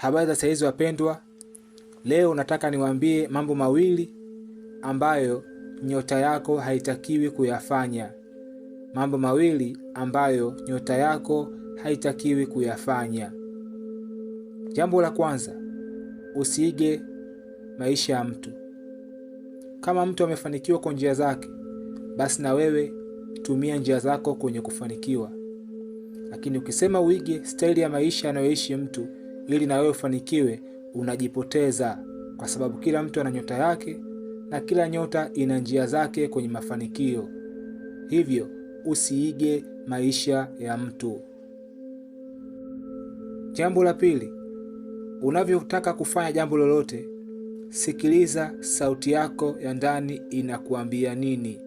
Habari za saizi wapendwa, leo nataka niwaambie mambo mawili ambayo nyota yako haitakiwi kuyafanya. Mambo mawili ambayo nyota yako haitakiwi kuyafanya. Jambo la kwanza, usiige maisha ya mtu. Kama mtu amefanikiwa kwa njia zake, basi na wewe tumia njia zako kwenye kufanikiwa. Lakini ukisema uige staili ya maisha anayoishi mtu ili na wewe ufanikiwe, unajipoteza, kwa sababu kila mtu ana nyota yake na kila nyota ina njia zake kwenye mafanikio. Hivyo usiige maisha ya mtu. Jambo la pili, unavyotaka kufanya jambo lolote, sikiliza sauti yako ya ndani inakuambia nini.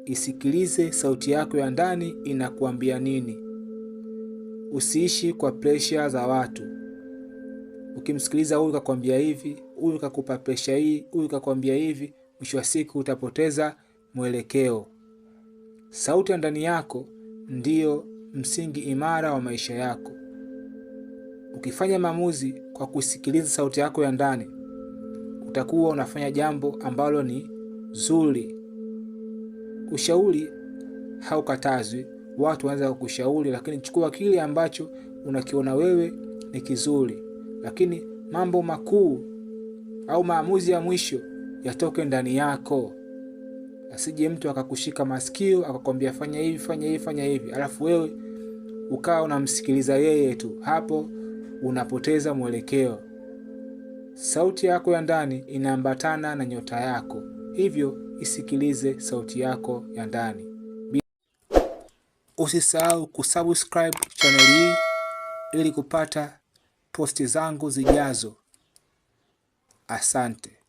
Isikilize sauti yako ya ndani inakuambia nini. Usiishi kwa pressure za watu. Ukimsikiliza huyu kakwambia hivi, huyu kakupa pressure hii, huyu kakwambia hivi, mwisho wa siku utapoteza mwelekeo. Sauti ya ndani yako ndiyo msingi imara wa maisha yako. Ukifanya maamuzi kwa kusikiliza sauti yako ya ndani, utakuwa unafanya jambo ambalo ni zuri. Ushauri haukatazwi, watu wanaweza kukushauri, lakini chukua kile ambacho unakiona wewe ni kizuri. Lakini mambo makuu au maamuzi ya mwisho yatoke ndani yako. Asije mtu akakushika masikio akakwambia fanya hivi, fanya hivi, fanya hivi, alafu wewe ukawa unamsikiliza yeye tu. Hapo unapoteza mwelekeo. Sauti yako ya ndani inaambatana na nyota yako. Hivyo isikilize sauti yako ya ndani. Usisahau kusubscribe channel hii ili kupata posti zangu zijazo. Asante.